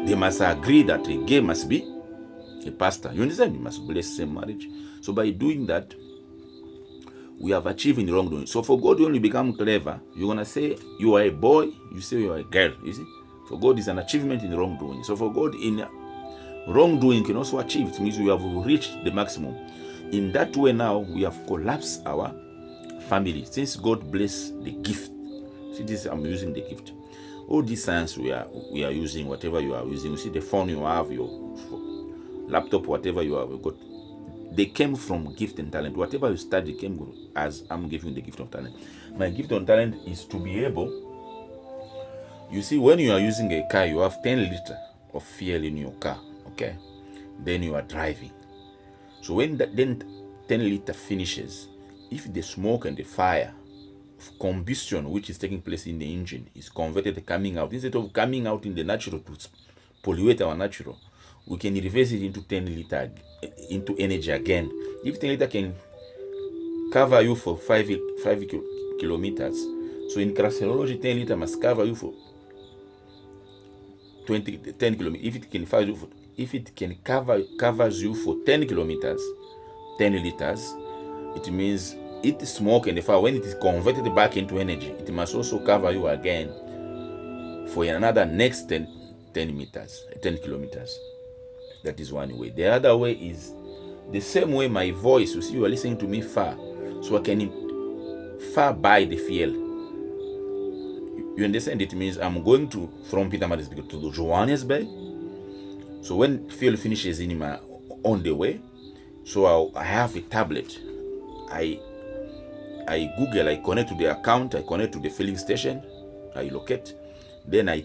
They must agree that a gay must be a pastor. You understand? You must bless same marriage. So by doing that, we have achieved in wrongdoing. So for God, when you become clever, you're going to say you are a boy, you say you are a girl. You see? For God is an achievement in wrongdoing. So for God, in wrongdoing can also achieve. It means we have reached the maximum. In that way now, we have collapsed our family. Since God bless the gift. See this, I'm using the gift. All these science we are using, whatever you are using, you see the phone you have, your laptop, whatever you have got, they came from gift and talent. Whatever you study came as I'm giving the gift of talent. My gift of talent is to be able, you see, when you are using a car, you have 10 liters of fuel in your car, okay? Then you are driving. So when that then 10 liter finishes, if the smoke and the fire of combustion which is taking place in the engine is converted coming out, instead of coming out in the natural to pollute our natural, we can reverse it into 10 liter into energy again. If 10 liter can cover you for 5 kilometers, so in carcerology 10 liter must cover you for 10 kilometers. If it can covers you for 10 kilometers, 10 liters, it means it smoke and the fire, when it is converted back into energy, it must also cover you again for another next 10 kilometers. That is one way. The other way is the same way my voice, you see, you are listening to me far, so I can far by the fuel. You understand? It means I'm going to from Pietermaritzburg to Johannesburg. So when fuel finishes in my on the way, so I have a tablet. I Google, I connect to the account, I connect to the filling station, I locate, then I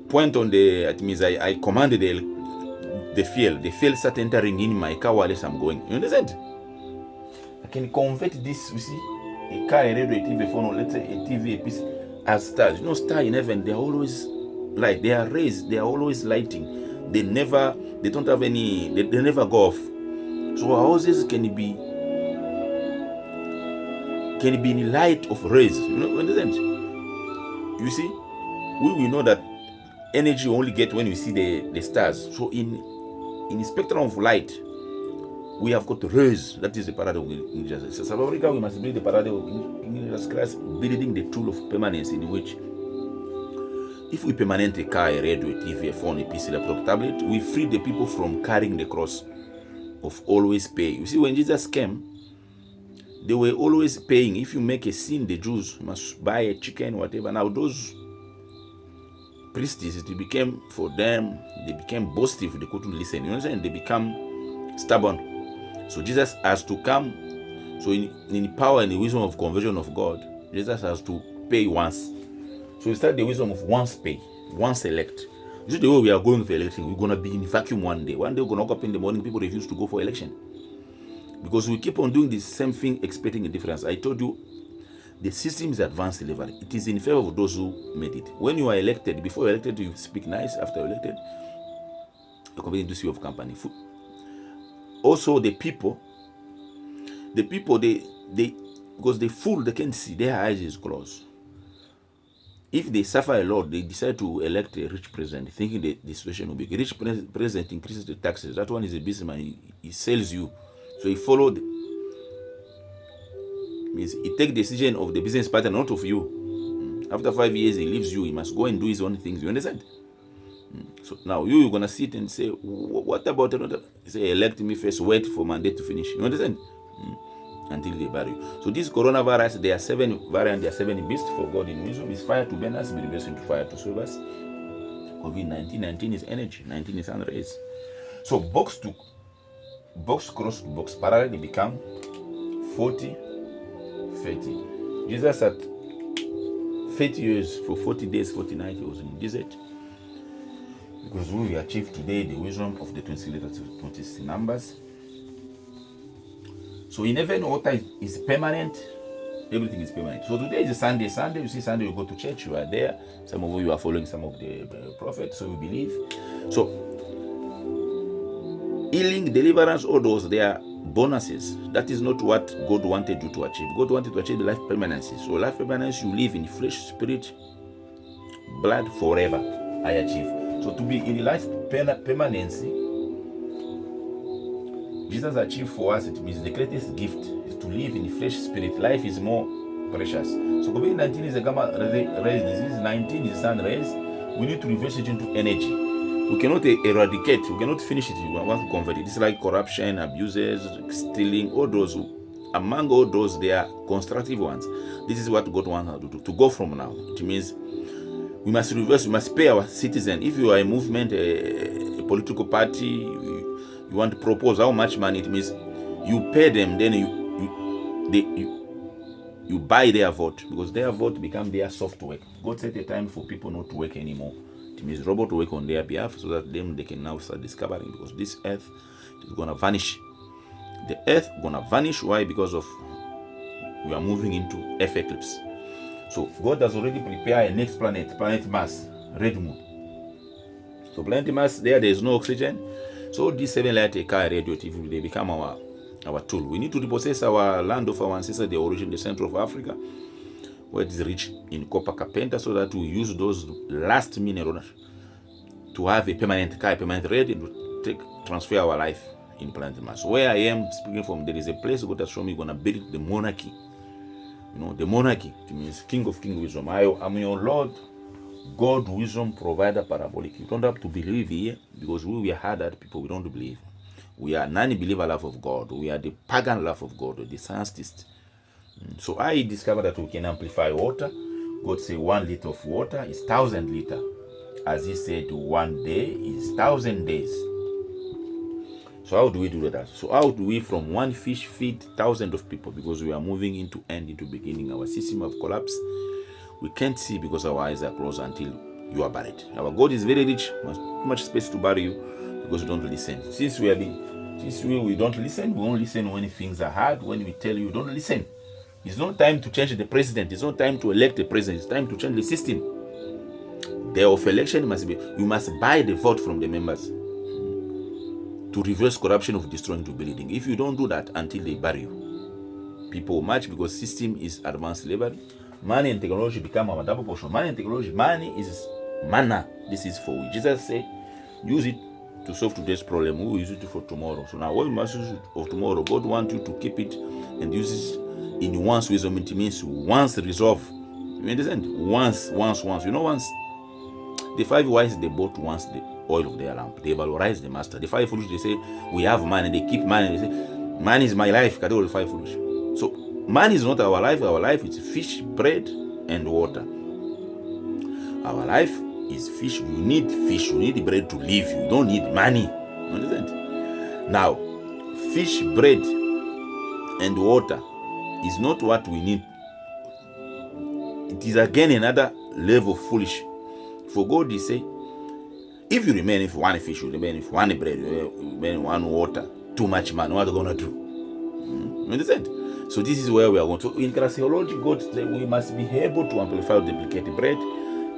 point on the, it means I command the fuel start entering in my car while I'm going. You understand? I can convert this, you see, a car, a radio, a TV phone, or let's say a TV, a piece, as stars. You know, stars in heaven, they're always light. They are rays, they are always lighting. They don't have any, they never go off. So our houses can be in light of rays. You know, understand? You see, we will know that energy only get when we see the stars. So in the spectrum of light, we have got rays. That is the paradigm in Jesus. So South Africa, we must build the paradigm in Jesus Christ, building the tool of permanence, in which if we permanent a car, a radio, a TV, a phone, a PC, laptop, tablet, we free the people from carrying the cross of always pay. You see, when Jesus came, they were always paying. If you make a sin, the Jews must buy a chicken, whatever. Now those priests, it became for them, they became boastful. They couldn't listen. You understand? They become stubborn. So Jesus has to come. So in the power and the wisdom of conversion of God, Jesus has to pay once. So we start the wisdom of once pay, once elect. You see, the way we are going for election, we're going to be in vacuum one day. One day we're going to wake up in the morning, people refuse to go for election. Because we keep on doing the same thing, expecting a difference. I told you, the system is advanced level. It is in favor of those who made it. When you are elected, before you're elected, you speak nice. After you're elected, you're committing to see of company. Also, the people, they because the fool, they can't see, their eyes is closed. If they suffer a lot, they decide to elect a rich president, thinking that the situation will be a rich president increases the taxes. That one is a businessman. He sells you. So he followed. Means he take decision of the business partner, not of you. After 5 years, he leaves you. He must go and do his own things. You understand? So now you're gonna sit and say, what about another? Say, elect me first. Wait for mandate to finish. You understand? Until they bury you. So this coronavirus, there are 7 variants, there are 7 beasts for God in wisdom. Is fire to burn us, be reversed into fire to save us. COVID-19, 19 is energy, 19 is sun rays. So box cross to box parallel, they become 40, 30. Jesus at 30 years, for 40 days, 40 nights, he was in the desert. Because we achieved today the wisdom of the 26 letters, 26 numbers. So in heaven, water is permanent. Everything is permanent. So today is a Sunday. Sunday, you see, Sunday you go to church, you are there. Some of you are following some of the prophets, so you believe. So healing, deliverance, all those, they are bonuses. That is not what God wanted you to achieve. God wanted to achieve life permanency. So life permanency, you live in flesh, spirit, blood forever. I achieve. So to be in life permanency, Jesus achieved for us. It means the greatest gift is to live in flesh, spirit. Life is more precious. So COVID-19 is a gamma ray disease. 19 is sun rays. We need to reverse it into energy. We cannot eradicate. We cannot finish it. We want to convert it. It's like corruption, abuses, stealing. All those. Among all those, they are constructive ones. This is what God wants us to do. To go from now. It means we must reverse. We must pay our citizens. If you are a movement, a political party, you want to propose how much money, it means you pay them, then you buy their vote, because their vote become their software. God set a time for people not to work anymore. It means robots work on their behalf, so that they can now start discovering, because this earth is gonna vanish. The earth gonna vanish. Why? Because of we are moving into Earth eclipse. So God has already prepared a next planet, planet Mars, red moon. So planet Mars, there is no oxygen. So these 7 light car radioactive, they become our tool. We need to repossess our land of our ancestors, the origin, the center of Africa, where it is rich in copper carpenter, so that we use those last minerals to have a permanent car, permanent radio to transfer our life in planet Mars. Where I am speaking from, there is a place God has shown me gonna build the monarchy. You know, the monarchy, it means King of King wisdom. I am your Lord, God, wisdom, provider, parabolic. You don't have to believe here, because we are hard people. We don't believe. We are non-believer love of God. We are the pagan love of God, the scientist. So I discovered that we can amplify water. God said 1 liter of water is 1,000 liters. As he said, 1 day is 1,000 days. So how do we do that? So how do we from one fish feed thousands of people? Because we are moving into end, into beginning. Our system have collapsed. We can't see because our eyes are closed until you are buried. Our God is very rich, too much space to bury you, because we don't listen. Since we don't listen, we won't listen when things are hard. When we tell you, don't listen. It's not time to change the president. It's not time to elect the president. It's time to change the system. Day of election must be, you must buy the vote from the members to reverse corruption of destroying the building. If you don't do that until they bury you, people march, because system is advanced slavery. Money and technology become our double portion. Money and technology, money is manna. This is for we. Jesus said, use it to solve today's problem. We will use it for tomorrow. So now, what you must use it for tomorrow, God wants you to keep it and use it in once wisdom. It means once resolve. You understand? Once. You know, once. The 5 wise, they bought once the oil of their lamp. They valorize the master. The 5 foolish, they say, we have money. They keep money. They say, money is my life. Category 5 foolish. So money is not our life. Our life is fish, bread, and water. Our life is fish. You need fish. You need bread to live. You don't need money. You understand? Now, fish, bread, and water is not what we need. It is again another level of foolish. For God, He say, if you remain with one fish, you remain with one bread, you remain with one water, too much money, what are you going to do? You understand? So this is where we are going to. In Christology, God said we must be able to amplify or duplicate the bread.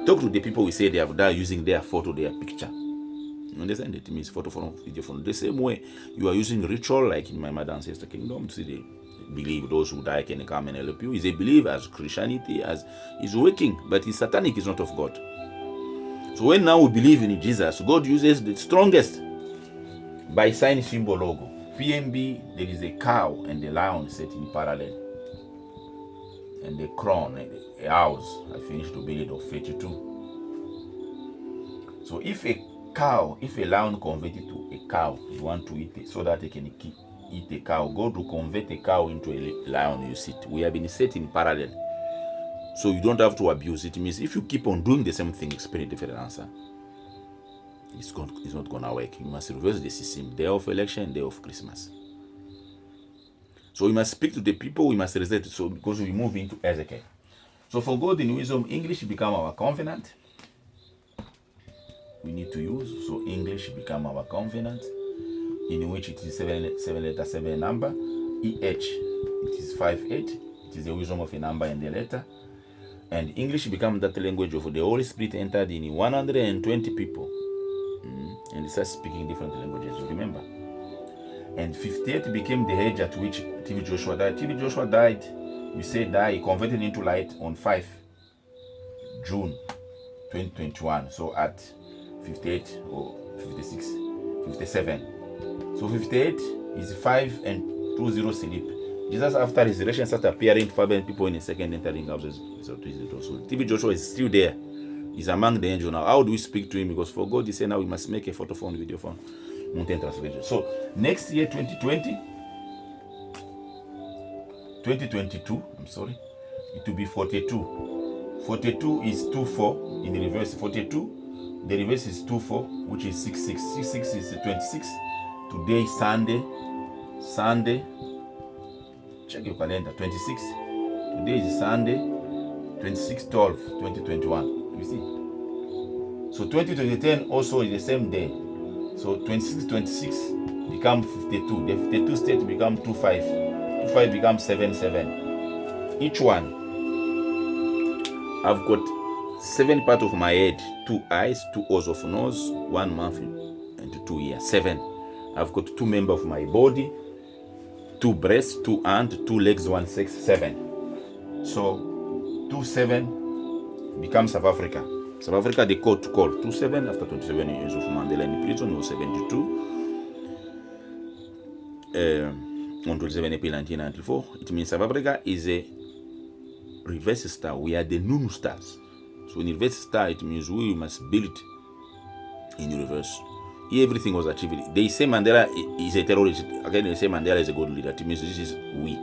Talk to the people we say they have died using their photo, their picture. You understand? It means photo from video phone. The same way you are using ritual, like in my mother ancestor kingdom, to see they believe those who die can come and help you. Is a belief as Christianity as is working, but it's satanic, is not of God. So when now we believe in Jesus, God uses the strongest by sign, symbol, logo. PMB, there is a cow and a lion set in parallel, and the crown and a house I finished to build of 32. So if a lion converted to a cow, you want to eat it so that they can eat a cow, God will convert a cow into a lion. You see, we have been set in parallel. So you don't have to abuse it. It means if you keep on doing the same thing, expect a different answer. It's not going to work. You must reverse the system. Day of election, day of Christmas. So we must speak to the people. We must reset it. So because we move into Ezekiel. So for God in wisdom, English become our covenant. We need to use. So English become our covenant, in which it is 7 letter, 7 number. EH, it is 58. It is the wisdom of a number and the letter. And English become that language of the Holy Spirit entered in 120 people. And they start speaking different languages, you remember. And 58 became the age at which TV Joshua died. TV Joshua died, we say he converted into light on 5 June 2021. So at 58 or 56, 57. So 58 is 5 and 20 sleep. Jesus after resurrection started appearing to 5 people in a second, entering houses. So TV Joshua is still there. He's among the angels now. How do we speak to him? Because for God, he said now we must make a photo phone, video phone. Mountain translation. So next year, 2022, I'm sorry, it will be 42. 42 is 24 in the reverse. 42, the reverse is 24, which is 66. 66 is 26. Today is Sunday. Check your calendar. 26. Today is Sunday. 26/12/2021. You see. So 2010 also is the same day. So 26 become 52. The 52 state become 25. 25 becomes 77. Each one, I've got 7 parts of my head, 2 eyes, 2 holes of nose, 1 mouth, and 2 ears. 7. I've got 2 members of my body, 2 breasts, 2 hands, 2 legs, 1 sex. 7. So 27 becomes South Africa. South Africa, the court called 27 after 27 years of Mandela in prison. He was 72. On 27 April 1994. It means South Africa is a reverse star. We are the Nunu stars. So in reverse star, it means we must build in reverse. Everything was achieved. They say Mandela is a terrorist. Again, they say Mandela is a good leader. It means this is we.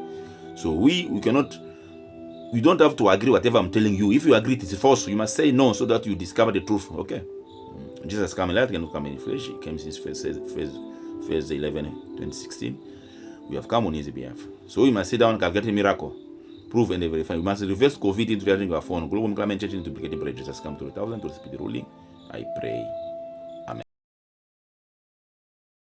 So we cannot. You don't have to agree whatever I'm telling you. If you agree it is false, you must say no so that you discover the truth. Okay. Jesus came in light, cannot come in flesh. He came since phase 11, 2016. We have come on his behalf. So we must sit down and calculate a miracle. Prove and verify. We must reverse COVID into your phone. Global climate change into duplicate bread. Jesus come to 2000 to speed ruling. I pray.